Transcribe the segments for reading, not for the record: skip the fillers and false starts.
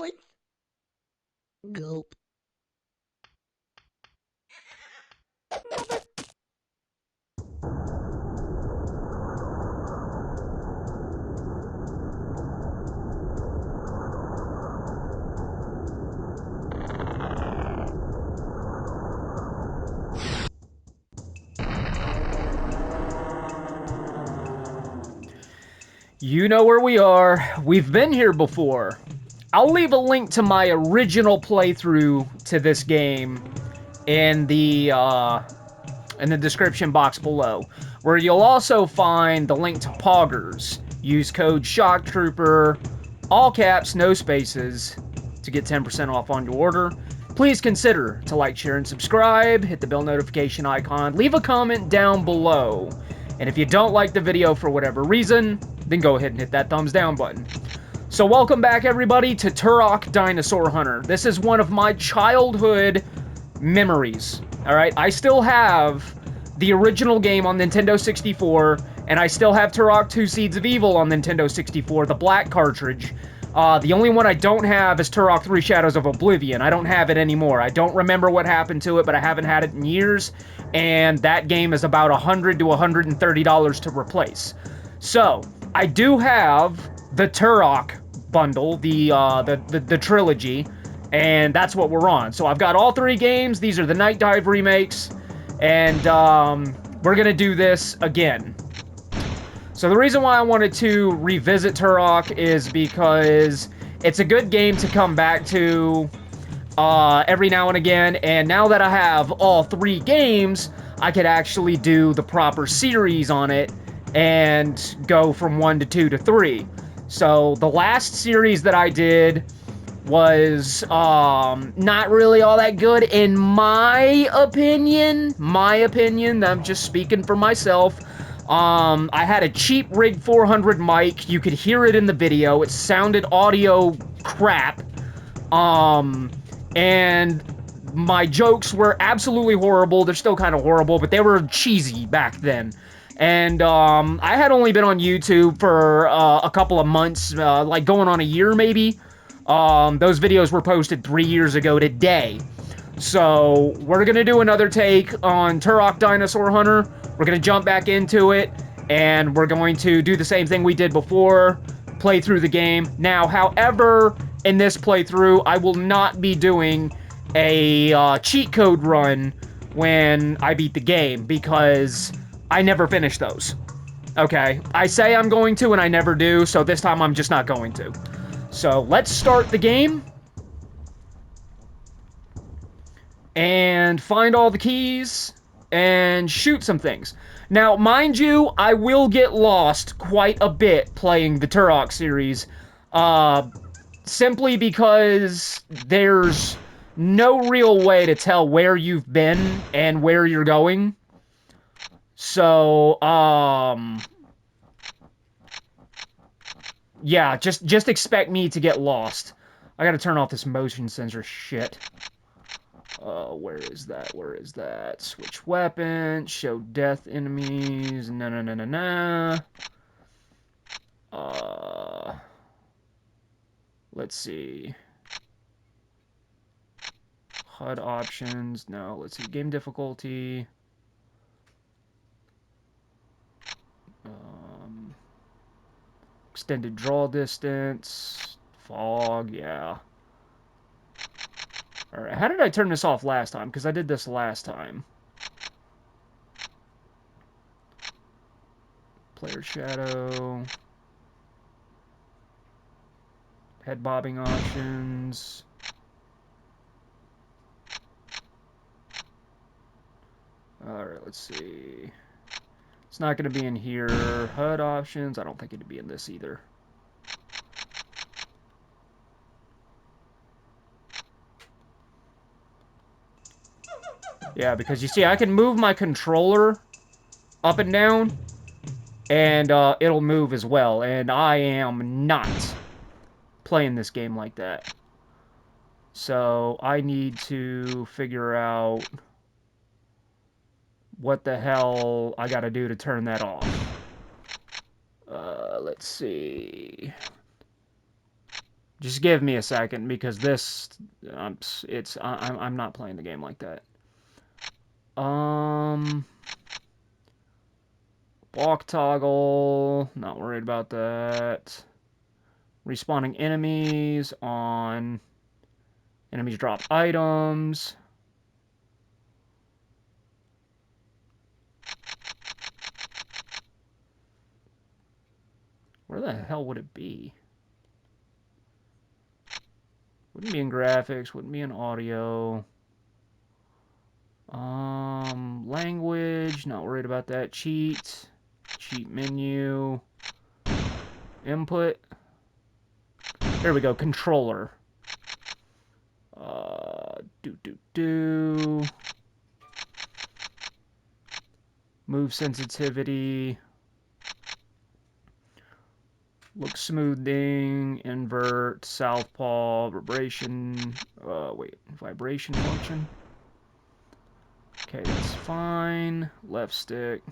Doink. Gulp. You know where we are. We've been here before. I'll leave a link to my original playthrough to this game in the description box below, where you'll also find the link to Poggers. Use code SHOCKTROOPER, all caps, no spaces, to get 10% off on your order. Please consider to like, share, and subscribe. Hit the bell notification icon. Leave a comment down below. And if you don't like the video for whatever reason, then go ahead and hit that thumbs down button. So welcome back, everybody, to Turok Dinosaur Hunter. This is one of my childhood memories, all right? I still have the original game on Nintendo 64, and I still have Turok 2 Seeds of Evil on Nintendo 64, the black cartridge. The only one I don't have is Turok 3 Shadows of Oblivion. I don't have it anymore. I don't remember what happened to it, but I haven't had it in years, and that game is about $100 to $130 to replace. So, I do have the Turok bundle, the trilogy, and that's what we're on. So I've got all three games. These are the Night Dive remakes, and we're gonna do this again. So the reason why I wanted to revisit Turok is because it's a good game to come back to every now and again, and now that I have all three games, I could actually do the proper series on it and go from 1 to 2 to 3. So the last series that I did was not really all that good in my opinion. I'm just speaking for myself. I had a cheap Rig 400 mic. You could hear it in the video. It sounded audio crap. And my jokes were absolutely horrible. They're still kind of horrible, but they were cheesy back then. And I had only been on YouTube for a couple of months, like going on a year maybe. Those videos were posted 3 years ago today. So we're gonna do another take on Turok Dinosaur Hunter. We're gonna jump back into it, and we're going to do the same thing we did before, play through the game. Now, however, in this playthrough, I will not be doing a cheat code run when I beat the game, because I never finish those. Okay, I say I'm going to, and I never do, so this time I'm just not going to. So let's start the game and find all the keys and shoot some things. Now, mind you, I will get lost quite a bit playing the Turok series, simply because there's no real way to tell where you've been and where you're going. So, yeah, just expect me to get lost. I gotta turn off this motion sensor shit. Where is that? Where is that? Switch weapon, show death enemies, na. Let's see. HUD options, no, let's see, game difficulty. Extended draw distance, fog, yeah. Alright, how did I turn this off last time? Because I did this last time. Player shadow. Head bobbing options. Alright, let's see. It's not going to be in here. HUD options, I don't think it'd be in this either. Yeah, because you see, I can move my controller up and down, and it'll move as well, and I am not playing this game like that. So I need to figure out what the hell I gotta do to turn that off. Let's see. Just give me a second, because this, I'm not playing the game like that. Walk toggle, not worried about that. Respawning enemies on enemies drop items. Where the hell would it be? Wouldn't be in graphics, wouldn't be in audio. Language, not worried about that. Cheat menu. Input. There we go, controller. Move sensitivity. Look smoothing, invert, southpaw, vibration. Vibration function. Okay, that's fine. Left stick.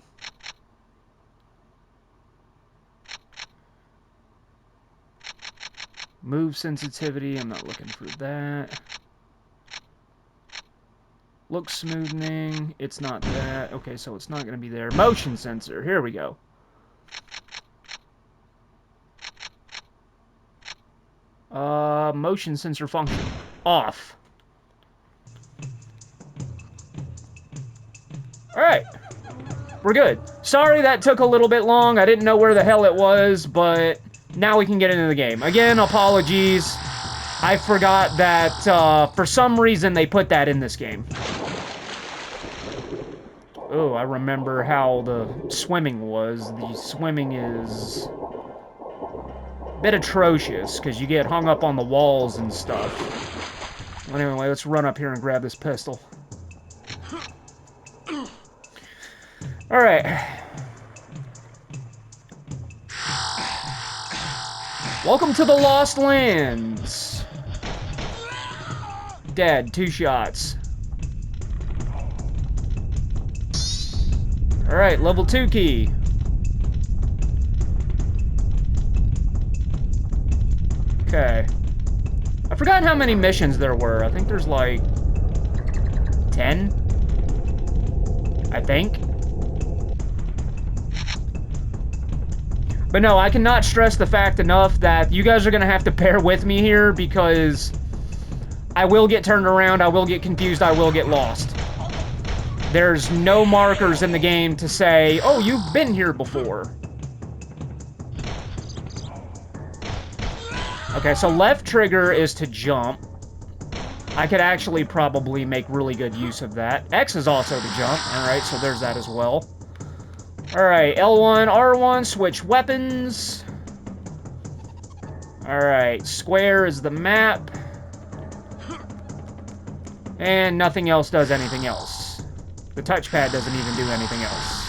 Move sensitivity, I'm not looking for that. Look smoothing, it's not that. Okay, so it's not going to be there. Motion sensor, here we go. Motion sensor function. Off. Alright. We're good. Sorry that took a little bit long. I didn't know where the hell it was, but now we can get into the game. Again, apologies. I forgot that, for some reason, they put that in this game. Oh, I remember how the swimming was. The swimming is a bit atrocious, because you get hung up on the walls and stuff. Anyway, let's run up here and grab this pistol. Alright. Welcome to the Lost Lands. Dead, 2 shots. Alright, level 2 key. Okay. I forgot how many missions there were. I think there's like 10. I think. But no, I cannot stress the fact enough that you guys are going to have to bear with me here, because I will get turned around, I will get confused, I will get lost. There's no markers in the game to say, oh, you've been here before. Okay, so left trigger is to jump. I could actually probably make really good use of that. X is also to jump. Alright, so there's that as well. Alright, L1, R1, switch weapons. Alright, square is the map. And nothing else does anything else. The touchpad doesn't even do anything else.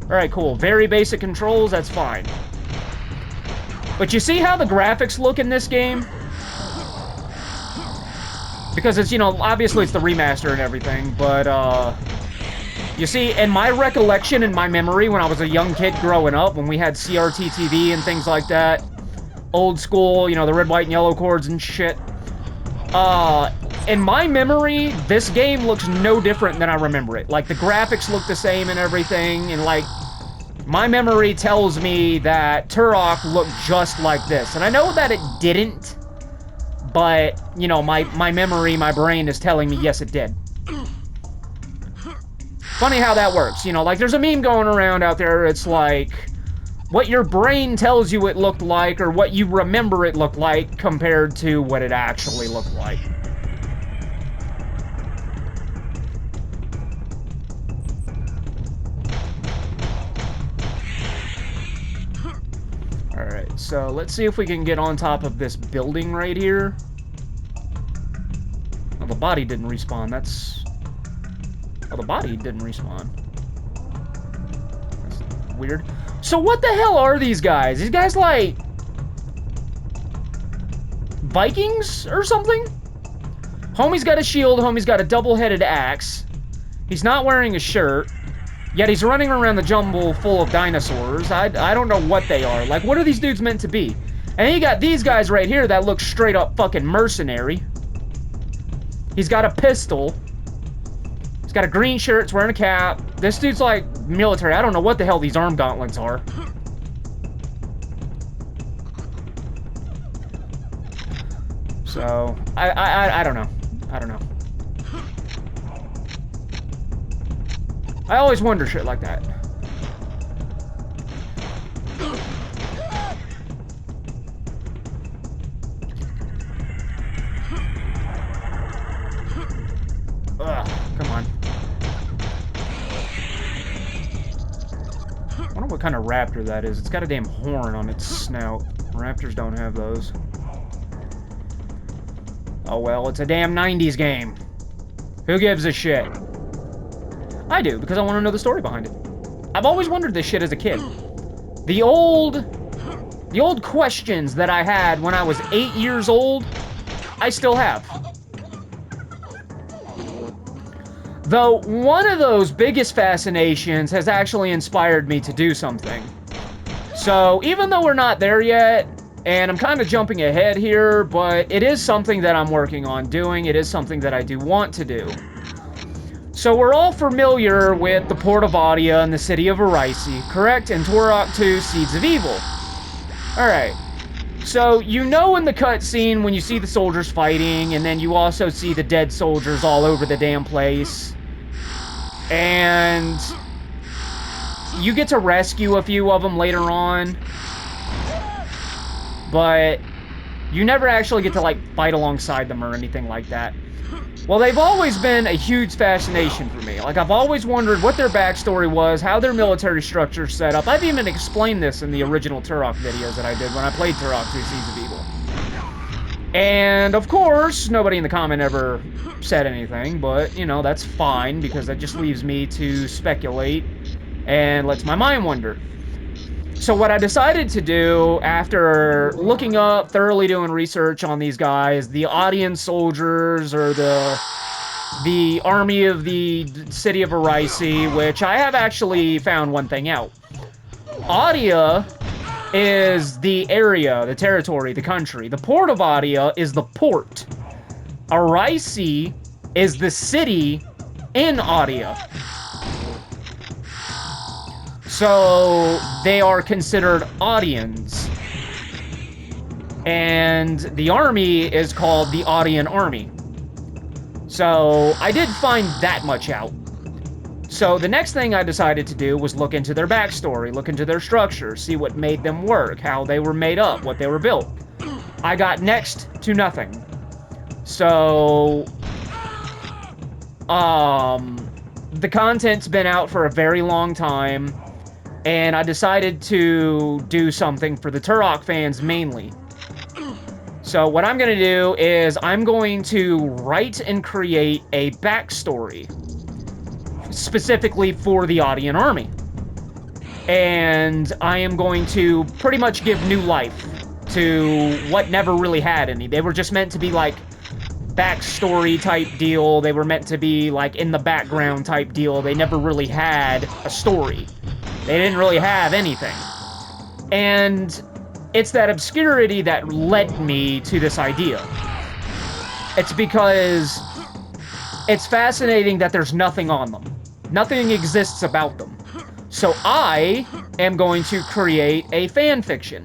Alright, cool. Very basic controls, that's fine. But you see how the graphics look in this game? Because it's, you know, obviously it's the remaster and everything, but, you see, in my recollection, in my memory, when I was a young kid growing up, when we had CRT TV and things like that, old school, you know, the red, white, and yellow cords and shit, in my memory, this game looks no different than I remember it. Like, the graphics look the same and everything, and, like, my memory tells me that Turok looked just like this. And I know that it didn't, but, you know, my memory, my brain is telling me, yes, it did. Funny how that works, you know, like, there's a meme going around out there, it's like, what your brain tells you it looked like, or what you remember it looked like, compared to what it actually looked like. Alright, so let's see if we can get on top of this building right here. Oh, the body didn't respawn, that's... Oh, the body didn't respawn. That's weird. So what the hell are these guys? These guys like... Vikings or something? Homie's got a shield, homie's got a double-headed axe. He's not wearing a shirt. Yet he's running around the jungle full of dinosaurs. I don't know what they are. Like, what are these dudes meant to be? And then you got these guys right here that look straight up fucking mercenary. He's got a pistol. He's got a green shirt, he's wearing a cap. This dude's like military. I don't know what the hell these arm gauntlets are. So, I don't know. I don't know. I always wonder shit like that. Ugh, come on. I wonder what kind of raptor that is. It's got a damn horn on its snout. Raptors don't have those. Oh well, it's a damn 90s game. Who gives a shit? I do, because I want to know the story behind it. I've always wondered this shit as a kid. The old questions that I had when I was 8 years old, I still have. Though, one of those biggest fascinations has actually inspired me to do something. So, even though we're not there yet, and I'm kind of jumping ahead here, but it is something that I'm working on doing. It is something that I do want to do. So we're all familiar with the Port of Adia and the city of Arisi, correct? And Turok 2, Seeds of Evil. Alright. So, you know in the cutscene when you see the soldiers fighting, and then you also see the dead soldiers all over the damn place. And you get to rescue a few of them later on. But you never actually get to, like, fight alongside them or anything like that. Well, they've always been a huge fascination for me. Like, I've always wondered what their backstory was, how their military structure set up. I've even explained this in the original Turok videos that I did when I played Turok 2 Seeds of Evil. And, of course, nobody in the comment ever said anything, but, you know, that's fine, because that just leaves me to speculate and lets my mind wander. So what I decided to do, after looking up, thoroughly doing research on these guys, the Adian soldiers, or the army of the city of Arisi, which I have actually found one thing out. Adia is the area, the territory, the country. The port of Adia is the port. Arisi is the city in Adia. So, they are considered Adians. And the army is called the Adian Army. So, I did find that much out. So, the next thing I decided to do was look into their backstory, look into their structure, see what made them work, how they were made up, what they were built. I got next to nothing. So, the content's been out for a very long time. And I decided to do something for the Turok fans mainly. So what I'm going to do is I'm going to write and create a backstory specifically for the Adian army. And I am going to pretty much give new life to what never really had any. They were just meant to be like backstory type deal. They were meant to be like in the background type deal. They never really had a story. They didn't really have anything. And it's that obscurity that led me to this idea. It's because it's fascinating that there's nothing on them. Nothing exists about them. So I am going to create a fan fiction.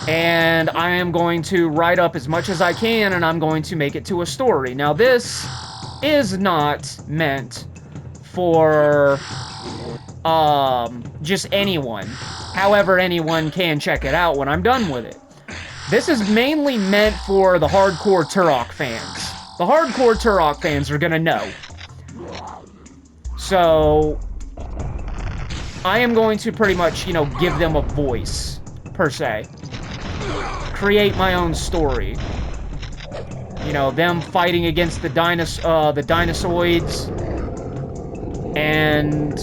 And I am going to write up as much as I can, and I'm going to make it to a story. Now, this is not meant for just anyone. However, anyone can check it out when I'm done with it. This is mainly meant for the hardcore Turok fans. The hardcore Turok fans are gonna know. So, I am going to pretty much, you know, give them a voice, per se. Create my own story. You know, them fighting against the dinosaurs. And,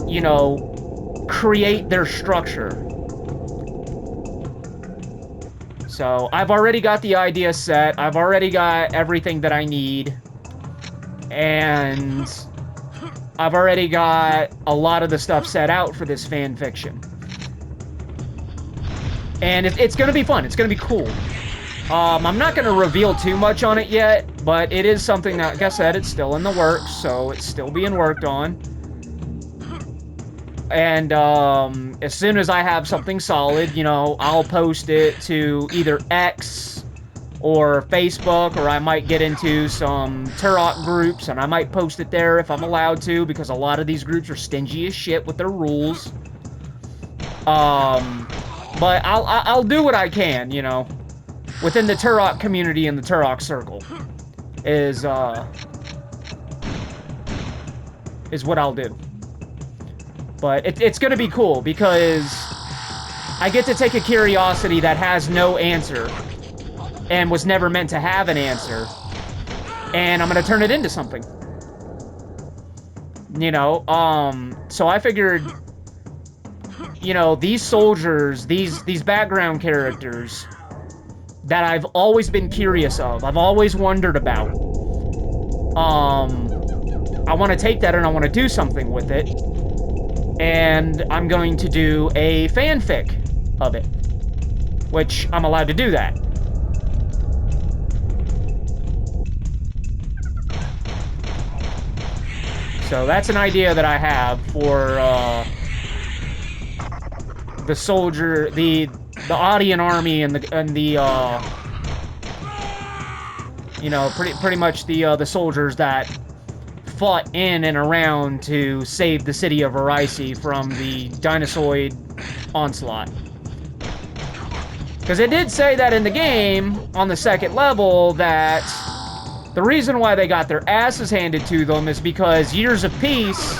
you know, create their structure. So, I've already got the idea set. I've already got everything that I need. And I've already got a lot of the stuff set out for this fan fiction. And it's going to be fun. It's going to be cool. I'm not going to reveal too much on it yet, but it is something that, like I said, it's still in the works, so it's still being worked on. And as soon as I have something solid, you know, I'll post it to either X or Facebook, or I might get into some Turok groups, and I might post it there if I'm allowed to, because a lot of these groups are stingy as shit with their rules. But I'll do what I can, you know, within the Turok community and the Turok circle is what I'll do. But it's gonna be cool because I get to take a curiosity that has no answer and was never meant to have an answer, and I'm gonna turn it into something. You know, so I figured, you know, these soldiers, these background characters that I've always been curious of, I've always wondered about. I want to take that and I want to do something with it. And I'm going to do a fanfic of it, which I'm allowed to do that. So that's an idea that I have for the soldier, the Audian army, and the you know, pretty much the soldiers that fought in and around to save the city of Arisi from the Dinosaur onslaught. Because it did say that in the game, on the second level, that the reason why they got their asses handed to them is because Years of Peace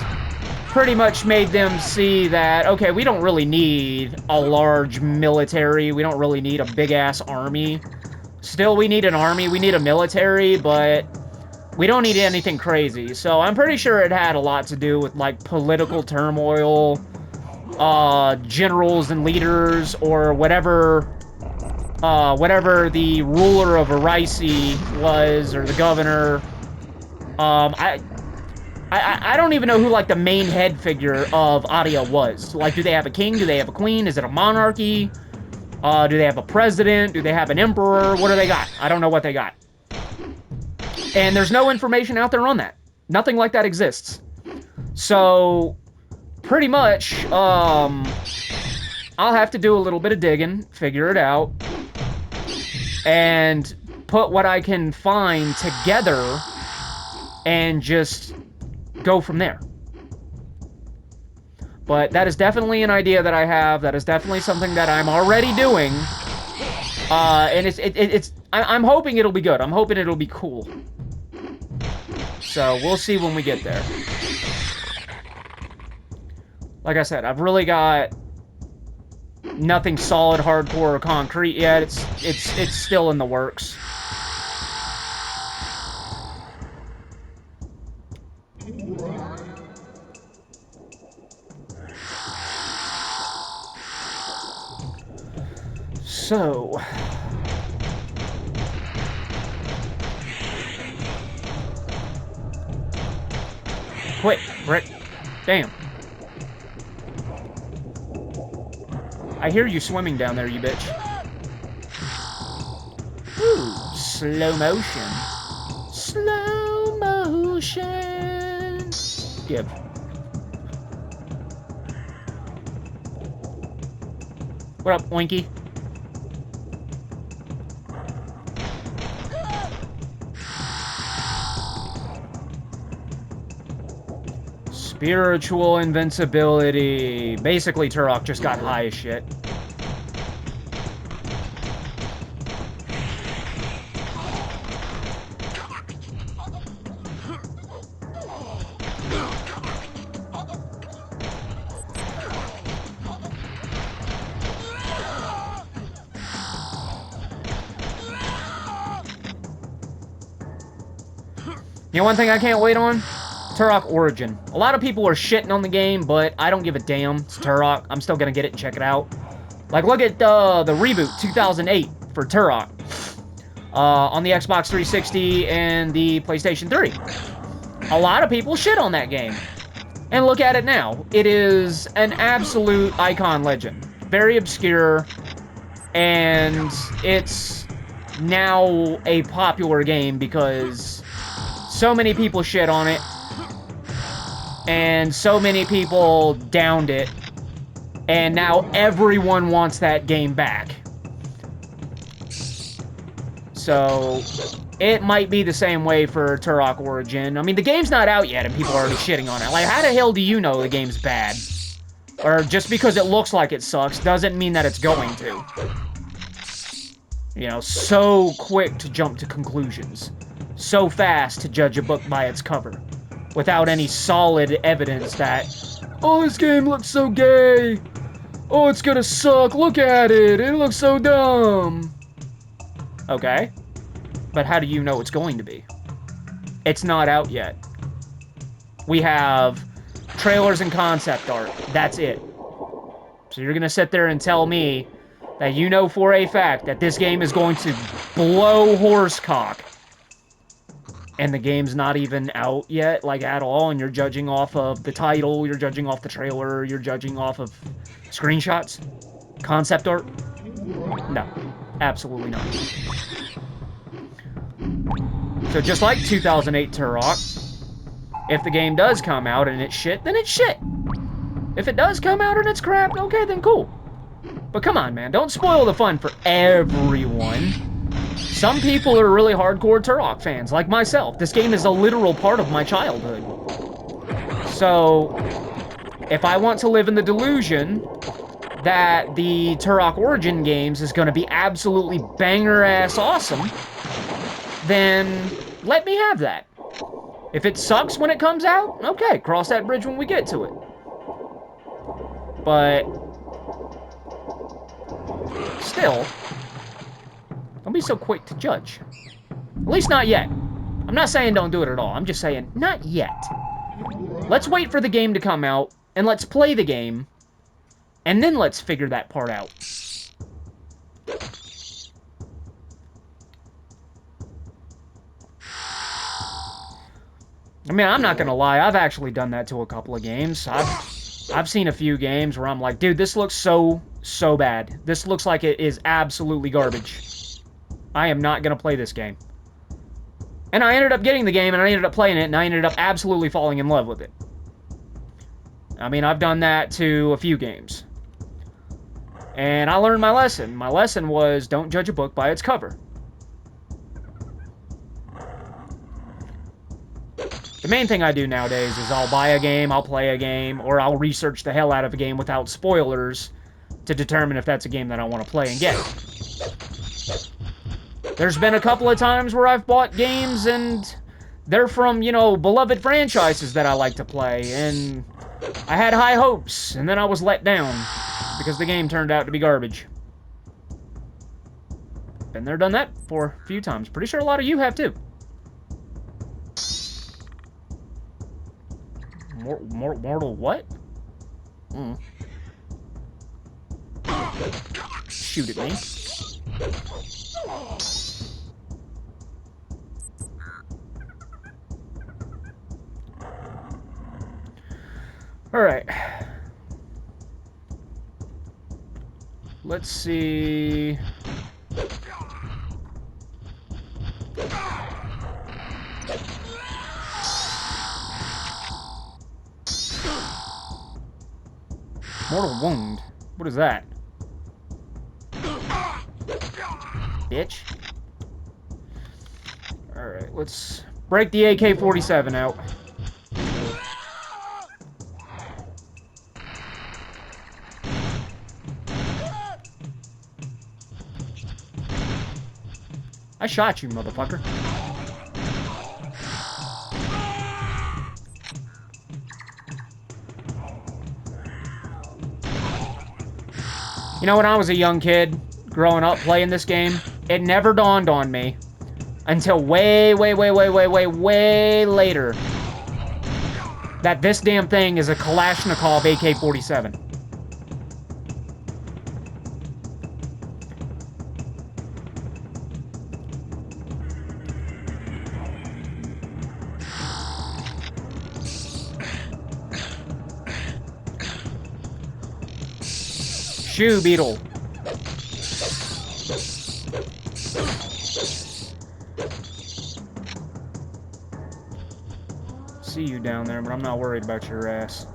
pretty much made them see that, okay, we don't really need a large military, we don't really need a big-ass army. Still, we need an army, we need a military, but we don't need anything crazy. So I'm pretty sure it had a lot to do with, like, political turmoil, generals and leaders, or whatever the ruler of Arisi was, or the governor. I don't even know who, like, the main head figure of Adia was. Like, do they have a king? Do they have a queen? Is it a monarchy? Do they have a president? Do they have an emperor? What do they got? I don't know what they got. And there's no information out there on that. Nothing like that exists. So, pretty much, I'll have to do a little bit of digging, figure it out, and put what I can find together and just go from there. But that is definitely an idea that I have. That is definitely something that I'm already doing. And I'm hoping it'll be good. I'm hoping it'll be cool. So we'll see when we get there. Like I said, I've really got nothing solid, hardcore, or concrete yet. It's still in the works. So, quit, Brick. Damn. I hear you swimming down there, you bitch. Ooh, slow motion. Slow motion. Give. What up, Oinky? Spiritual invincibility. Basically, Turok just got high as shit. You know one thing I can't wait on? Turok Origin. A lot of people are shitting on the game, but I don't give a damn. It's Turok. I'm still gonna get it and check it out. Like, look at the reboot, 2008, for Turok. On the Xbox 360 and the PlayStation 3. A lot of people shit on that game. And look at it now. It is an absolute icon legend. Very obscure. And it's now a popular game because so many people shit on it, and so many people downed it, and now everyone wants that game back. So it might be the same way for Turok Origin. I mean, the game's not out yet, and people are already shitting on it. Like, how the hell do you know the game's bad? Or just because it looks like it sucks doesn't mean that it's going to. You know, so quick to jump to conclusions. So fast to judge a book by its cover. Without any solid evidence that, oh, this game looks so gay. Oh, it's gonna suck. Look at it. It looks so dumb. Okay. But how do you know it's going to be? It's not out yet. We have trailers and concept art. That's it. So you're gonna sit there and tell me that you know for a fact that this game is going to blow horsecock, and the game's not even out yet, like, at all, and you're judging off of the title, you're judging off the trailer, you're judging off of screenshots? Concept art? No. Absolutely not. So just like 2008 Turok, if the game does come out and it's shit, then it's shit. If it does come out and it's crap, okay, then cool. But come on, man, don't spoil the fun for everyone. Some people are really hardcore Turok fans, like myself. This game is a literal part of my childhood. So, if I want to live in the delusion that the Turok Origin games is going to be absolutely banger-ass awesome, then let me have that. If it sucks when it comes out, okay, cross that bridge when we get to it. But still, don't be so quick to judge. At least not yet. I'm not saying don't do it at all. I'm just saying, not yet. Let's wait for the game to come out, and let's play the game, and then let's figure that part out. I mean, I'm not gonna lie, I've actually done that to a couple of games. I've seen a few games where I'm like, dude, this looks so bad. This looks like it is absolutely garbage. I am not gonna play this game. And I ended up getting the game, and I ended up playing it, and I ended up absolutely falling in love with it. I mean, I've done that to a few games. And I learned my lesson. My lesson was, don't judge a book by its cover. The main thing I do nowadays is I'll buy a game, I'll play a game, or I'll research the hell out of a game without spoilers to determine if that's a game that I want to play and get. There's been a couple of times where I've bought games and they're from, you know, beloved franchises that I like to play, and I had high hopes, and then I was let down because the game turned out to be garbage. Been there, done that for a few times. Pretty sure a lot of you have too. Mortal what? Shoot at me. Alright. Let's see. Mortal wound. What is that? Bitch. Alright, let's break the AK-47 out. I shot you, motherfucker. You know, when I was a young kid, growing up playing this game, it never dawned on me until way later that this damn thing is a Kalashnikov AK-47. Shoe beetle. See you down there, but I'm not worried about your ass.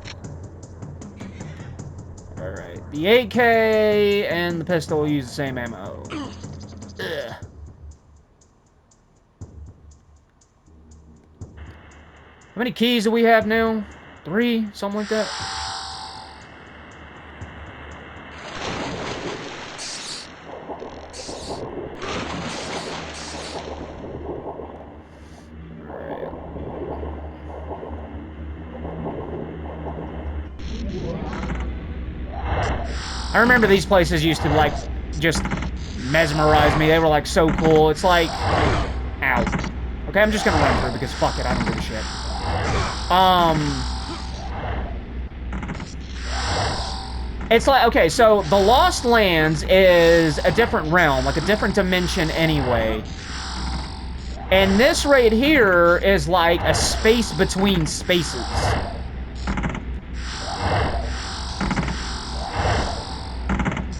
Alright, the AK and the pistol use the same ammo. Ugh. How many keys do we have now? 3? Something like that? I remember these places used to, like, just mesmerize me. They were, like, so cool. It's like... Ow. Okay, I'm just gonna run through because fuck it, I don't give a shit. It's like, okay, so the Lost Lands is a different realm, like a different dimension anyway. And this right here is like a space between spaces.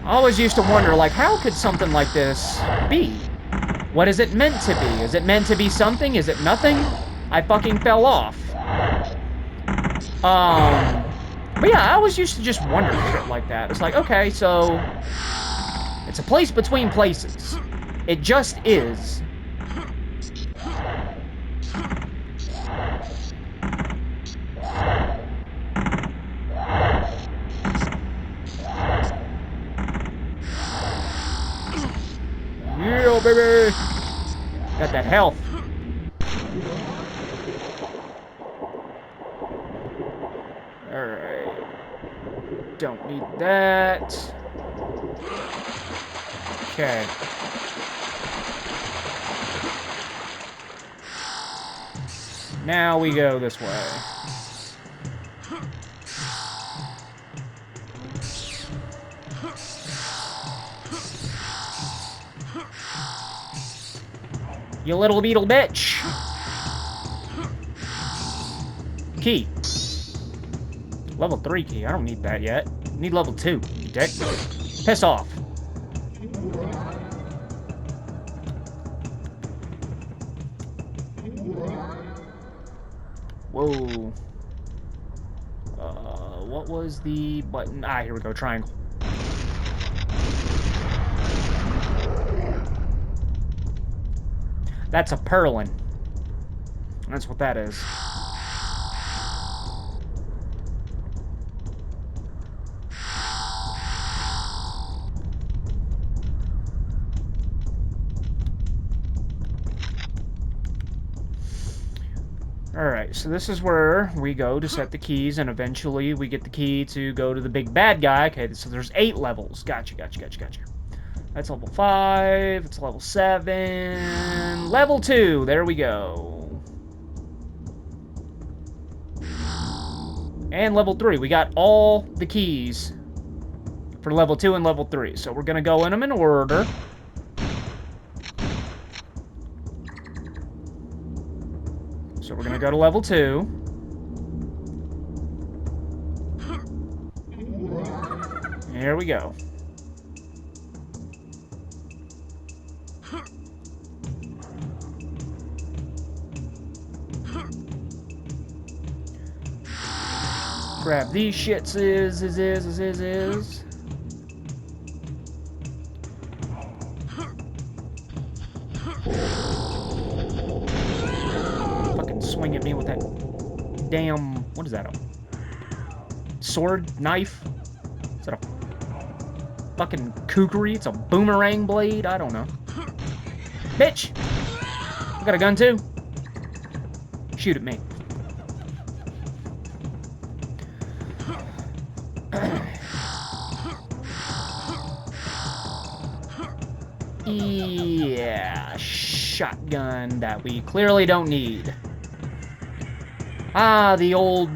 I always used to wonder, like, how could something like this be? What is it meant to be? Is it meant to be something? Is it nothing? I fucking fell off. But yeah, I always used to just wonder shit like that. It's like, okay, so... It's a place between places. It just is. Yeah, baby! Got that health. Alright. Don't need that. Okay. Now we go this way. You little beetle bitch! Key. Level 3 key. I don't need that yet. I need level 2, you dick. Piss off. Whoa. What was the button? Ah, here we go. Triangle. That's a purlin. That's what that is. Alright, so this is where we go to set the keys, and eventually we get the key to go to the big bad guy. Okay, so there's 8 levels. Gotcha. That's level 5. It's level 7. Level 2. There we go. And level 3. We got all the keys for level 2 and level 3. So we're going to go in them in order. So we're going to go to level 2. Here we go. Grab these shits is. Fucking swing at me with that damn, what is that? A sword? Knife? Is that a fucking kukri? It's a boomerang blade? I don't know. Bitch! I got a gun too. Shoot at me. Yeah, shotgun that we clearly don't need. Ah, the old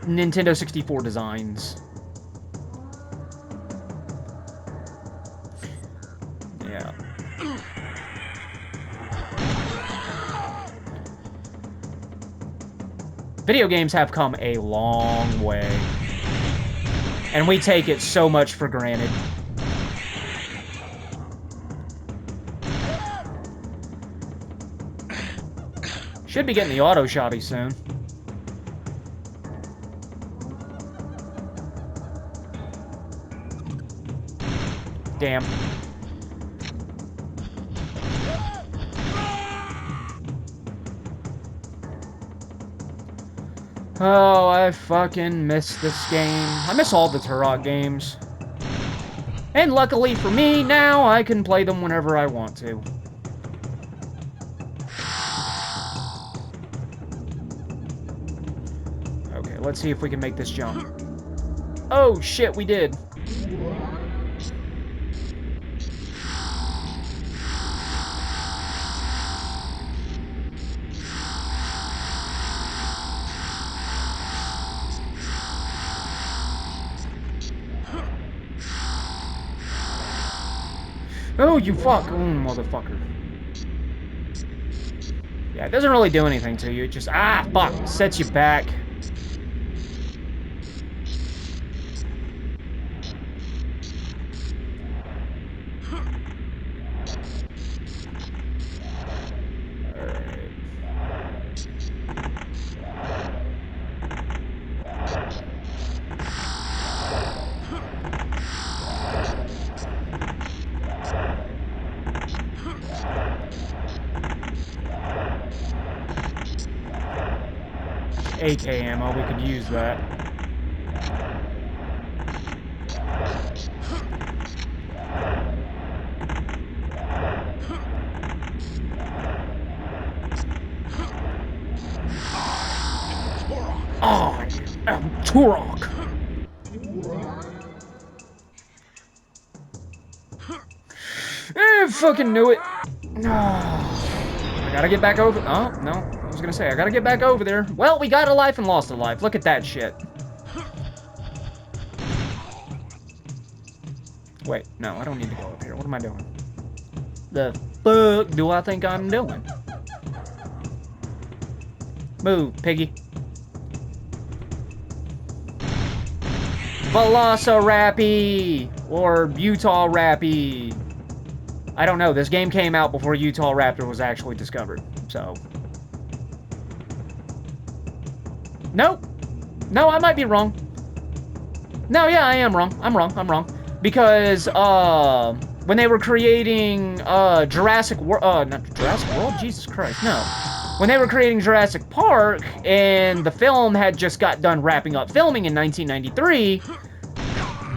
Nintendo 64 designs. Yeah. Video games have come a long way. And we take it so much for granted. Should be getting the auto shotty soon. Damn. Oh, I fucking miss this game. I miss all the Turok games. And luckily for me, now I can play them whenever I want to. Okay, let's see if we can make this jump. Oh shit, we did. Oh, you fuck. Oh, motherfucker. Yeah, it doesn't really do anything to you. It just, fuck, sets you back. Alright. AK ammo, we could use that. Oh, Turok. I fucking knew it. I gotta get back over. Oh, no. I was gonna say, I gotta get back over there. Well, we got a life and lost a life. Look at that shit. Wait, no, I don't need to go up here. What am I doing? The fuck do I think I'm doing? Move, piggy. Velociraptor! Or Utah Rappy. I don't know. This game came out before Utah Raptor was actually discovered, so. Nope. No, I might be wrong. No, yeah, I am wrong. I'm wrong. Because, when they were creating, Jurassic World, not Jurassic World? Jesus Christ, no. When they were creating Jurassic Park, and the film had just got done wrapping up filming in 1993,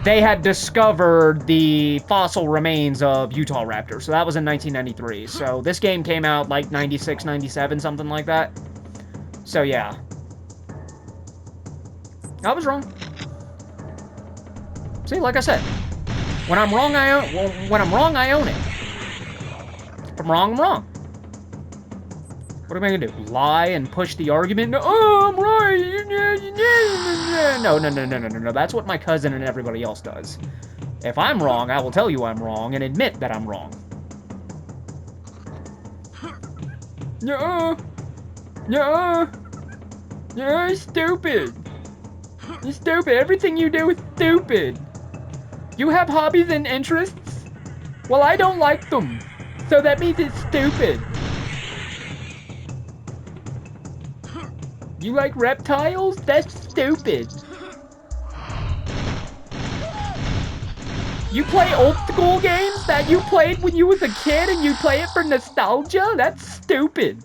they had discovered the fossil remains of Utah Raptor. So that was in 1993. So this game came out like 96, 97, something like that. So yeah. I was wrong. See, like I said, when I'm wrong, I own it. If I'm wrong, I'm wrong. What am I gonna do? Lie and push the argument? Oh, I'm right. No. That's what my cousin and everybody else does. If I'm wrong, I will tell you I'm wrong and admit that I'm wrong. No. You're stupid. You're stupid. Everything you do is stupid. You have hobbies and interests? Well, I don't like them. So that means it's stupid. You like reptiles? That's stupid. You play old school games that you played when you was a kid and you play it for nostalgia? That's stupid.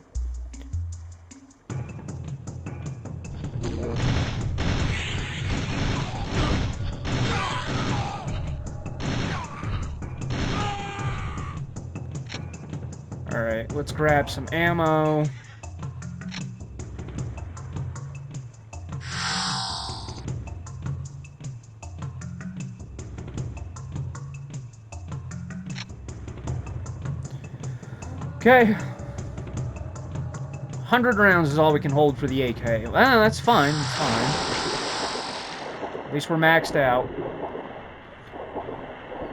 Alright, let's grab some ammo. Okay. 100 rounds is all we can hold for the AK. Well, that's fine. That's fine. At least we're maxed out.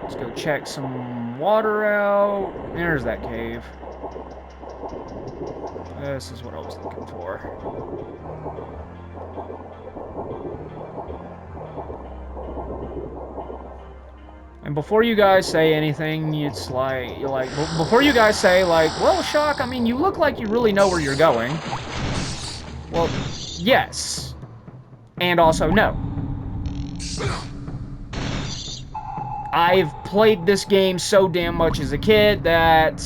Let's go check some water out. There's that cave. This is what I was looking for. And before you guys say anything, it's like, before you guys say, like, well, Shock, I mean, you look like you really know where you're going. Well, yes. And also, no. I've played this game so damn much as a kid that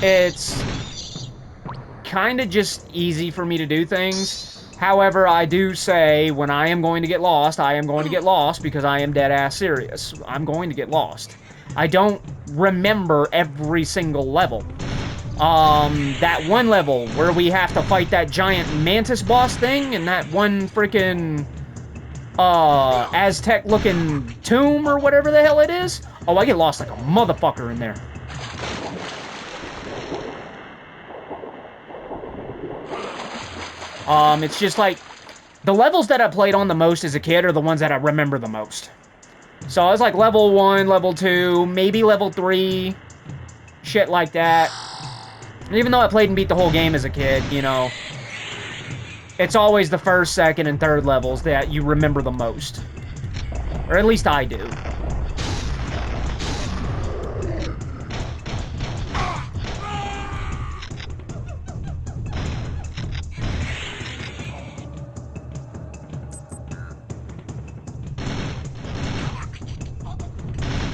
it's kind of just easy for me to do things. However, I do say when I am going to get lost, I am going to get lost because I am dead ass serious. I'm going to get lost. I don't remember every single level. That one level where we have to fight that giant mantis boss thing and that one freaking Aztec looking tomb or whatever the hell it is. Oh, I get lost like a motherfucker in there. It's just like the levels that I played on the most as a kid are the ones that I remember the most. So I was like level 1, level 2, maybe level 3, shit like that. And even though I played and beat the whole game as a kid, you know, it's always the first, second, and third levels that you remember the most. Or at least I do.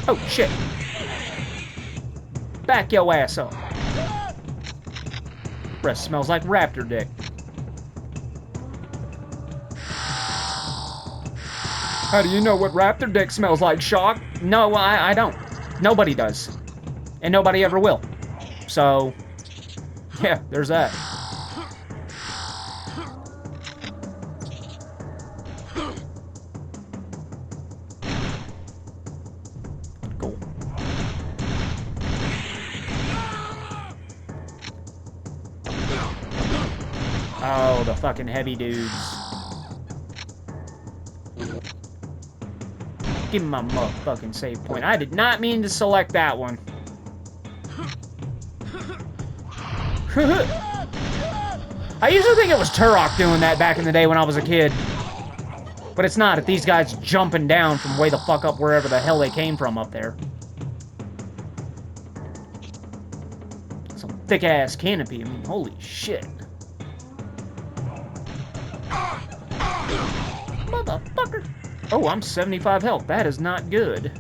Oh, shit. Back your ass up. Breath smells like raptor dick. How do you know what raptor dick smells like, Shock? No, I don't. Nobody does. And nobody ever will. So, yeah, there's that. Cool. Oh, the fucking heavy dudes. Give me my motherfucking save point. I did not mean to select that one. I used to think it was Turok doing that back in the day when I was a kid. But it's not. If these guys jumping down from way the fuck up wherever the hell they came from up there. Some thick-ass canopy. I mean, holy shit. Motherfucker. Oh, I'm 75 health. That is not good.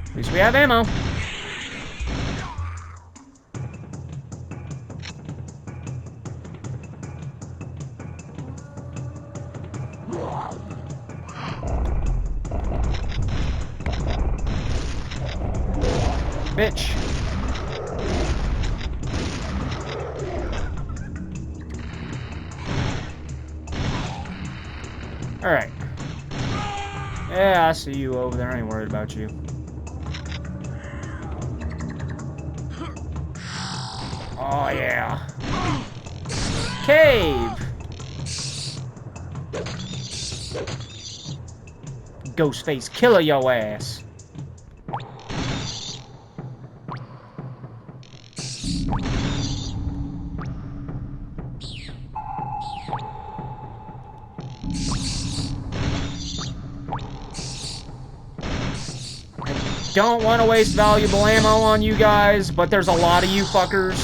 At least we have ammo. Bitch. Alright. Yeah, I see you over there. I ain't worried about you. Oh, yeah. Cave! Ghostface killer yo ass. Don't want to waste valuable ammo on you guys, but there's a lot of you fuckers.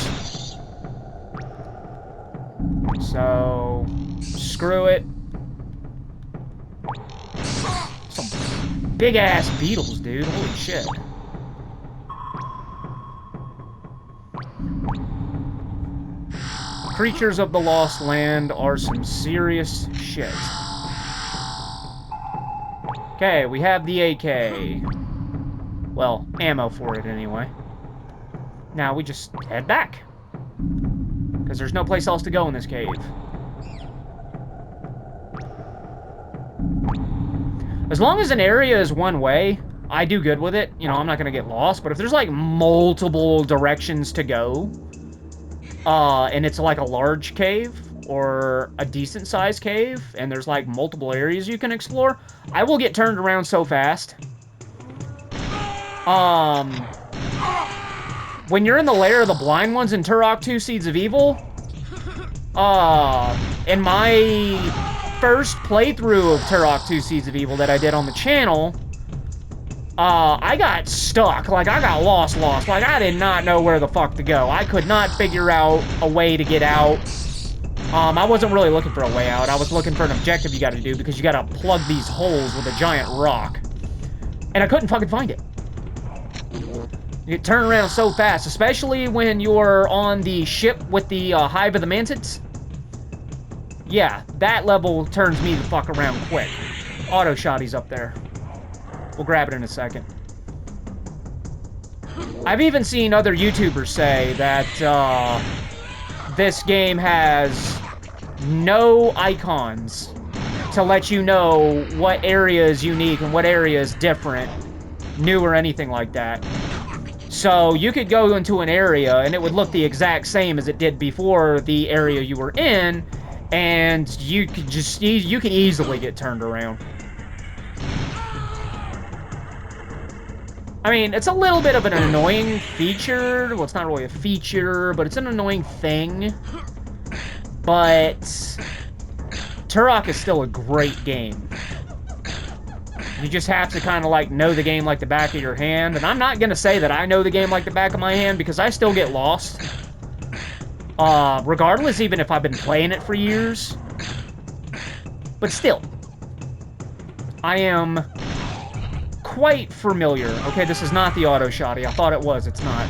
So, screw it. Some big-ass beetles, dude. Holy shit. Creatures of the Lost Land are some serious shit. Okay, we have the AK. Well, ammo for it anyway. Now we just head back. Because there's no place else to go in this cave. As long as an area is one way, I do good with it. You know, I'm not going to get lost. But if there's like multiple directions to go, and it's like a large cave or a decent sized cave, and there's like multiple areas you can explore, I will get turned around so fast. Um, when you're in the lair of the blind ones in Turok 2 Seeds of Evil, in my first playthrough of Turok 2 Seeds of Evil that I did on the channel, I got stuck. Like, I got lost. Like, I did not know where the fuck to go. I could not figure out a way to get out. I wasn't really looking for a way out. I was looking for an objective you gotta do, because you gotta plug these holes with a giant rock. And I couldn't fucking find it. You turn around so fast, especially when you're on the ship with the Hive of the Mantids. Yeah, that level turns me the fuck around quick. Auto shotty's up there. We'll grab it in a second. I've even seen other YouTubers say that this game has no icons to let you know what area is unique and what area is different, new, or anything like that. So you could go into an area and it would look the exact same as it did before the area you were in, and you could easily get turned around. I mean, it's a little bit of an annoying feature. Well, it's not really a feature, but it's an annoying thing. But Turok is still a great game. You just have to kind of, like, know the game like the back of your hand. And I'm not going to say that I know the game like the back of my hand, because I still get lost. Regardless, even if I've been playing it for years. But still, I am quite familiar. Okay, this is not the auto shotty. I thought it was. It's not.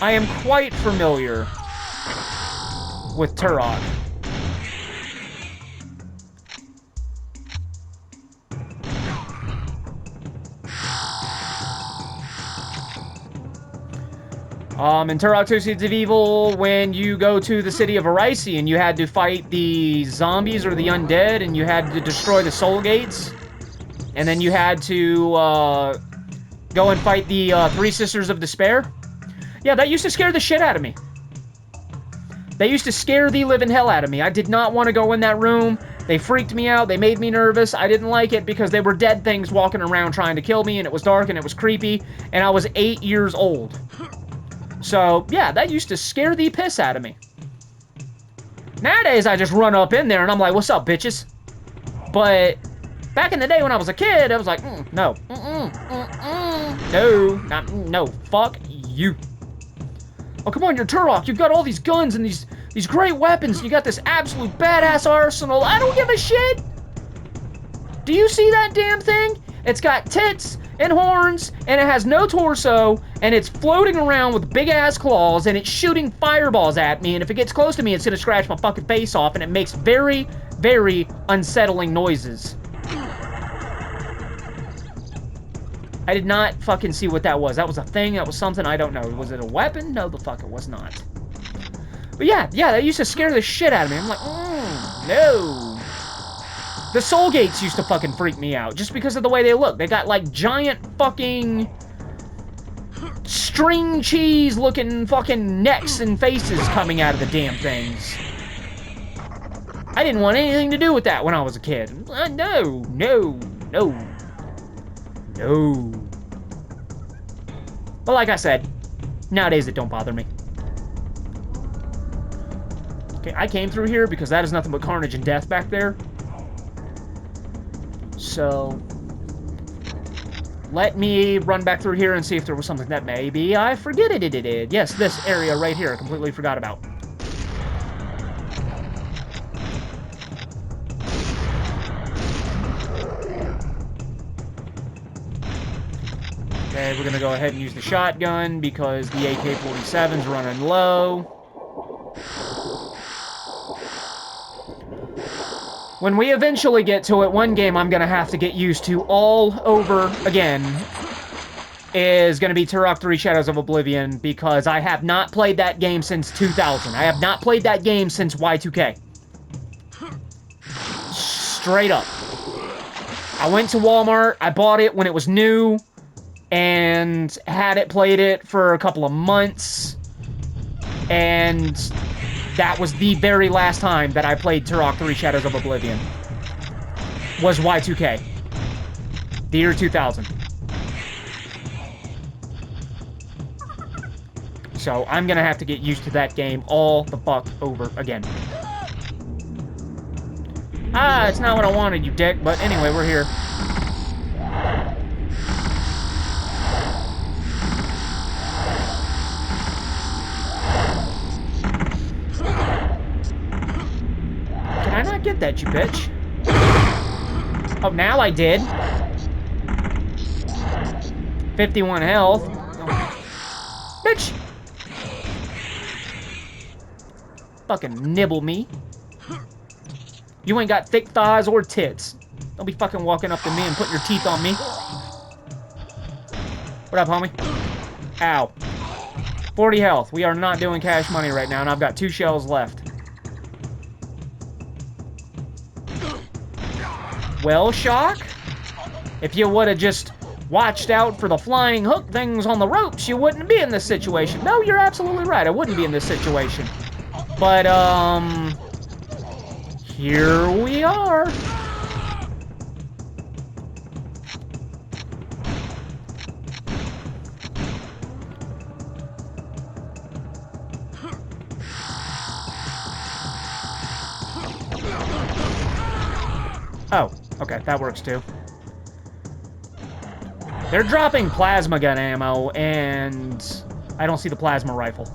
I am quite familiar with Turok. In Turok 2 Seeds of Evil, when you go to the city of Arisi and you had to fight the zombies or the undead, and you had to destroy the soul gates, and then you had to go and fight the Three Sisters of Despair. Yeah, that used to scare the shit out of me. They used to scare the living hell out of me. I did not want to go in that room. They freaked me out. They made me nervous. I didn't like it because they were dead things walking around trying to kill me, and it was dark and it was creepy, and I was 8 years old. So, yeah, that used to scare the piss out of me. Nowadays, I just run up in there and I'm like, what's up, bitches? But back in the day when I was a kid, I was like, no. No, fuck you. Oh, come on, you're Turok. You've got all these guns and these great weapons. You got this absolute badass arsenal. I don't give a shit. Do you see that damn thing? It's got tits and horns, and it has no torso, and it's floating around with big-ass claws, and it's shooting fireballs at me, and if it gets close to me, it's gonna scratch my fucking face off, and it makes very, very unsettling noises. I did not fucking see what that was. That was a thing? That was something? I don't know. Was it a weapon? No, the fuck it was not. But yeah, that used to scare the shit out of me. I'm like, no. The soul gates used to fucking freak me out just because of the way they look. They got like giant fucking string cheese looking fucking necks and faces coming out of the damn things. I didn't want anything to do with that when I was a kid. No. But like I said, nowadays it don't bother me. Okay, I came through here because that is nothing but carnage and death back there. So, let me run back through here and see if there was something that maybe I forget it. Yes, this area right here I completely forgot about. Okay, we're gonna go ahead and use the shotgun because the AK-47's running low. When we eventually get to it, one game I'm gonna have to get used to all over again is gonna be Turok 3 Shadows of Oblivion, because I have not played that game since 2000. I have not played that game since Y2K. Straight up. I went to Walmart, I bought it when it was new, and played it for a couple of months, and that was the very last time that I played Turok 3 Shadows of Oblivion. Was Y2K. The year 2000. So I'm gonna have to get used to that game all the fuck over again. Ah, it's not what I wanted, you dick. But anyway, we're here. Can I not get that, you bitch? Oh, now I did. 51 health. Oh. Bitch! Fucking nibble me. You ain't got thick thighs or tits. Don't be fucking walking up to me and putting your teeth on me. What up, homie? Ow. 40 health. We are not doing cash money right now, and I've got 2 shells left. Well, Shock, if you would have just watched out for the flying hook things on the ropes, you wouldn't be in this situation. No, you're absolutely right. I wouldn't be in this situation. But, here we are. Oh, okay, that works too. They're dropping plasma gun ammo, and I don't see the plasma rifle.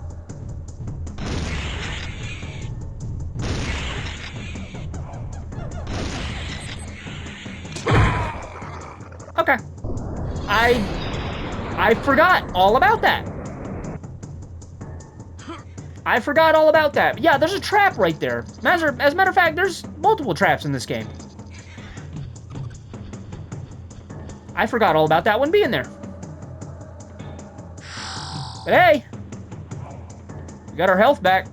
Okay. I forgot all about that. I forgot all about that. Yeah, there's a trap right there. As a matter of fact, there's multiple traps in this game. I forgot all about that one being there. But hey, we got our health back.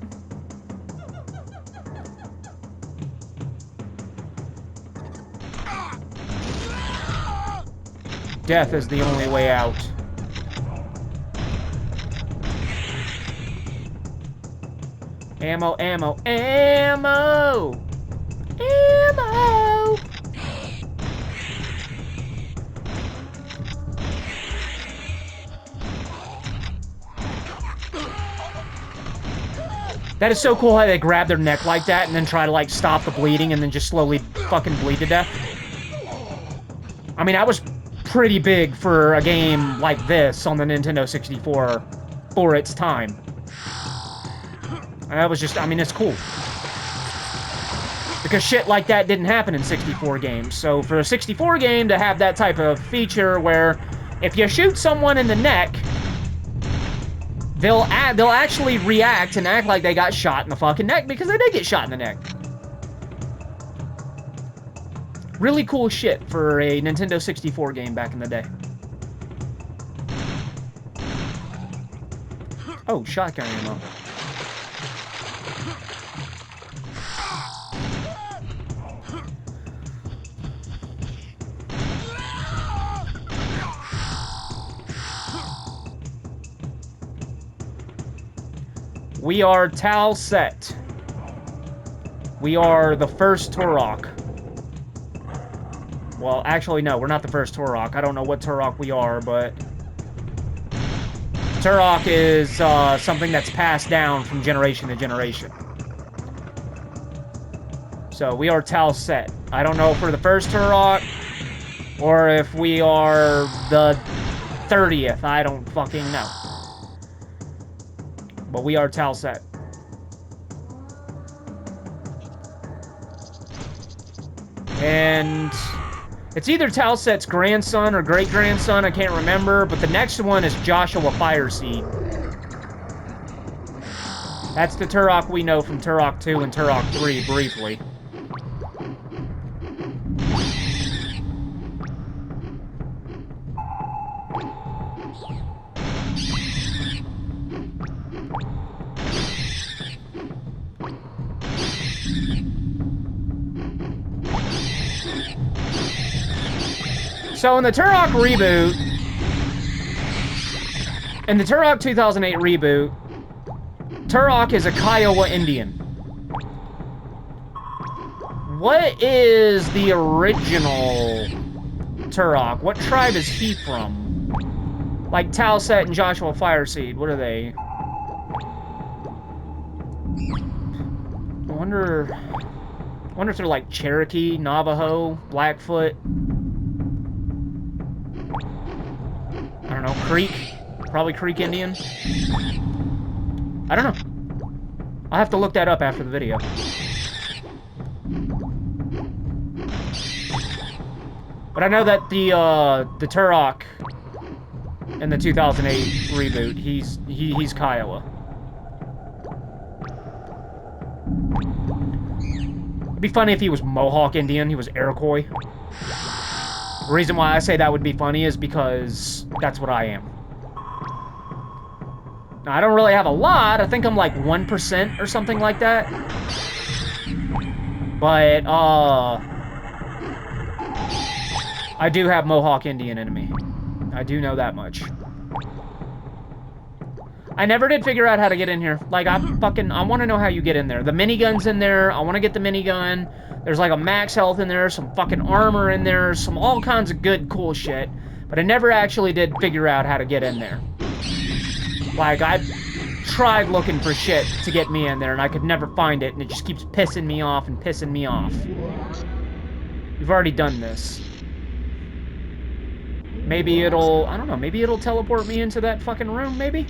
Death is the only way out. Ammo, ammo, ammo! Ammo! That is so cool how they grab their neck like that and then try to, like, stop the bleeding and then just slowly fucking bleed to death. I mean, that was pretty big for a game like this on the Nintendo 64 for its time. And that was just, I mean, it's cool. Because shit like that didn't happen in 64 games. So for a 64 game to have that type of feature where if you shoot someone in the neck, they'll actually react and act like they got shot in the fucking neck because they did get shot in the neck. Really cool shit for a Nintendo 64 game back in the day. Oh, shotgun ammo. We are Tal Set. We are the first Turok. Well, actually, no, we're not the first Turok. I don't know what Turok we are, but Turok is something that's passed down from generation to generation. So we are Tal Set. I don't know if we're the first Turok or if we are the 30th. I don't fucking know. But we are Tal Set. And it's either Tal Set's grandson or great-grandson, I can't remember, but the next one is Joshua Fireseed. That's the Turok we know from Turok 2 and Turok 3, briefly. So in the Turok reboot, in the Turok 2008 reboot, Turok is a Kiowa Indian. What is the original Turok? What tribe is he from? Like Tal Set and Joshua Fireseed, what are they? I wonder if they're like Cherokee, Navajo, Blackfoot. I don't know, Creek? Probably Creek Indian. I don't know. I'll have to look that up after the video. But I know that the Turok in the 2008 reboot, he's Kiowa. It'd be funny if he was Mohawk Indian, he was Iroquois. The reason why I say that would be funny is because that's what I am. Now, I don't really have a lot. I think I'm like 1% or something like that. But, I do have Mohawk Indian in me. I do know that much. I never did figure out how to get in here. Like, I want to know how you get in there. The minigun's in there. I want to get the minigun. There's like a max health in there, some fucking armor in there, some all kinds of good, cool shit. But I never actually did figure out how to get in there. Like, I tried looking for shit to get me in there, and I could never find it, and it just keeps pissing me off and pissing me off. We've already done this. Maybe it'll, I don't know, maybe it'll teleport me into that fucking room, maybe?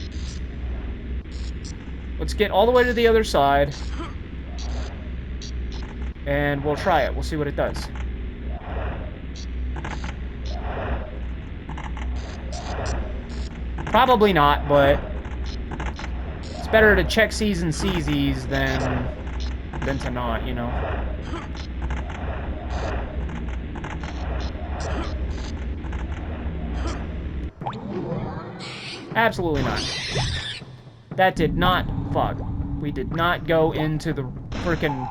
Let's get all the way to the other side. And we'll try it. We'll see what it does. Probably not, but it's better to check C's and CZ's than to not, you know? Absolutely not. That did not... Fuck. We did not go into the freaking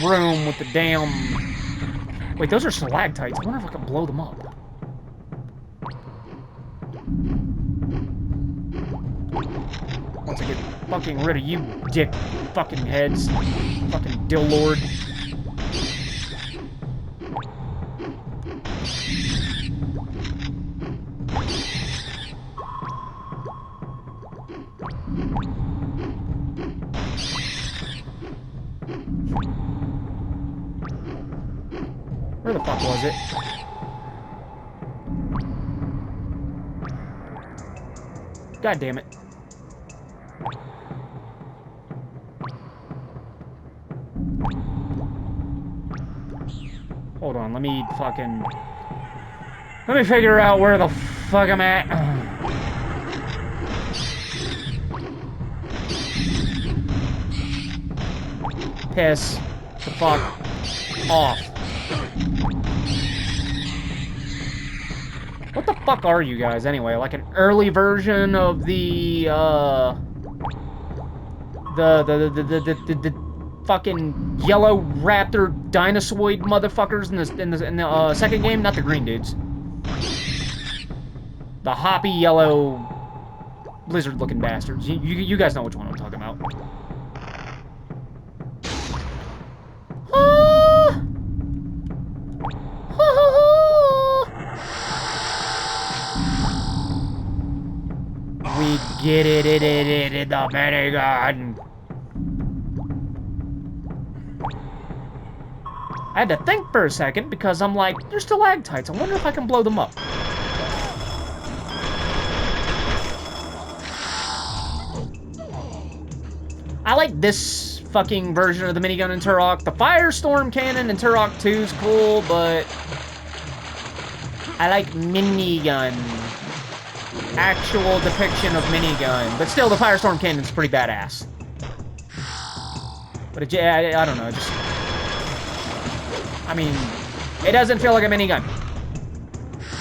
room with the damn... Wait, those are stalactites. I wonder if I can blow them up. Once I get fucking rid of you dick fucking heads. Fucking Dillord. Where the fuck was it? God damn it. Hold on, let me figure out where the fuck I'm at. Piss the fuck off. What the fuck are you guys, anyway? Like an early version of the fucking yellow raptor dinosaur motherfuckers in the second game? Not the green dudes. The hoppy yellow lizard-looking bastards. You guys know which one I'm talking about. We get it in the minigun. I had to think for a second because I'm like, they're stalactites. I wonder if I can blow them up. I like this fucking version of the minigun in Turok. The Firestorm cannon in Turok 2 is cool, but I like minigun. Actual depiction of minigun. But still, the Firestorm cannon's pretty badass. But it, I don't know, just... I mean, it doesn't feel like a minigun.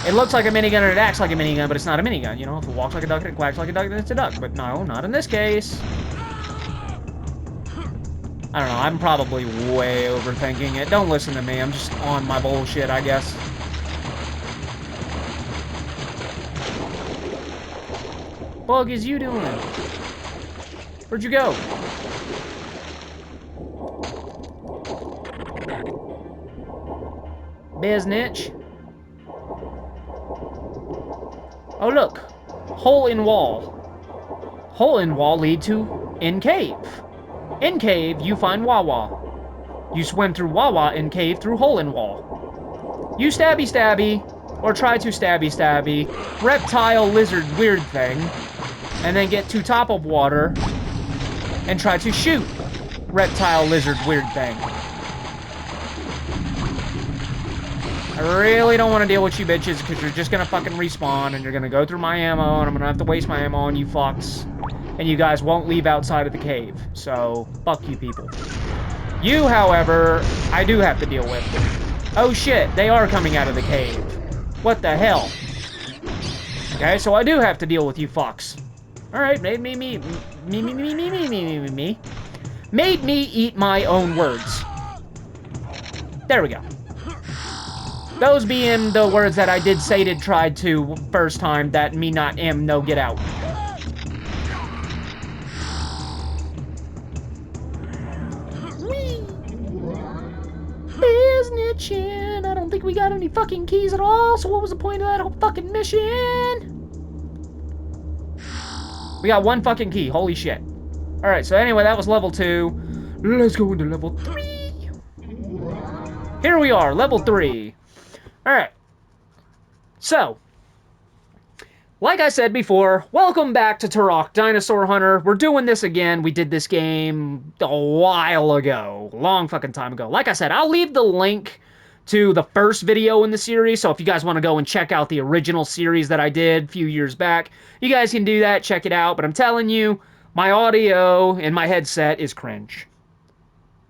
It looks like a minigun and it acts like a minigun, but it's not a minigun. You know, if it walks like a duck and it quacks like a duck, then it's a duck. But no, not in this case. I don't know, I'm probably way overthinking it. Don't listen to me, I'm just on my bullshit, I guess. Bug is you doing? Where'd you go? Biznitch. Oh look, hole in wall. Hole in wall lead to in cave. In cave, you find Wawa. You swim through Wawa in cave through hole in wall. You stabby stabby, or try to stabby stabby, reptile lizard weird thing, and then get to top of water and try to shoot reptile lizard weird thing. I really don't want to deal with you bitches because you're just gonna fucking respawn and you're gonna go through my ammo and I'm gonna have to waste my ammo on you fucks. And you guys won't leave outside of the cave. So, fuck you people. You, however, I do have to deal with. Oh shit, they are coming out of the cave. What the hell? Okay, so I do have to deal with you fucks. Alright, made me eat my own words. There we go. Those being the words that I did say to try to first time that me not am no get out. Whee! Business. I don't think we got any fucking keys at all, so what was the point of that whole fucking mission? We got one fucking key, holy shit. Alright, so anyway, that was level 2. Let's go into level 3. Here we are, level 3. Alright. So, like I said before, welcome back to Turok Dinosaur Hunter. We're doing this again. We did this game a while ago. Long fucking time ago. Like I said, I'll leave the link to the first video in the series, so if you guys want to go and check out the original series that I did a few years back, you guys can do that, check it out, but I'm telling you, my audio and my headset is cringe.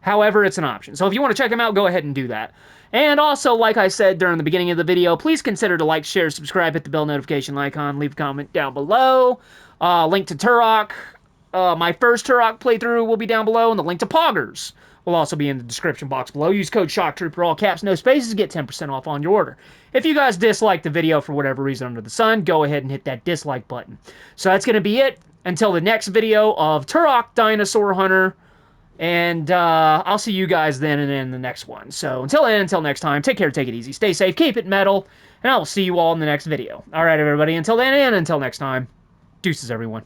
However, it's an option. So if you want to check them out, go ahead and do that. And also, like I said during the beginning of the video, please consider to like, share, subscribe, hit the bell notification icon, leave a comment down below. Link to Turok. My first Turok playthrough will be down below, and the link to Poggers will also be in the description box below. Use code SHOCKTROOPER, all caps, no spaces, get 10% off on your order. If you guys dislike the video for whatever reason under the sun, go ahead and hit that dislike button. So that's going to be it until the next video of Turok Dinosaur Hunter. And I'll see you guys then and in the next one. So until then, until next time, take care, take it easy, stay safe, keep it metal, and I will see you all in the next video. All right, everybody, until then and until next time, deuces, everyone.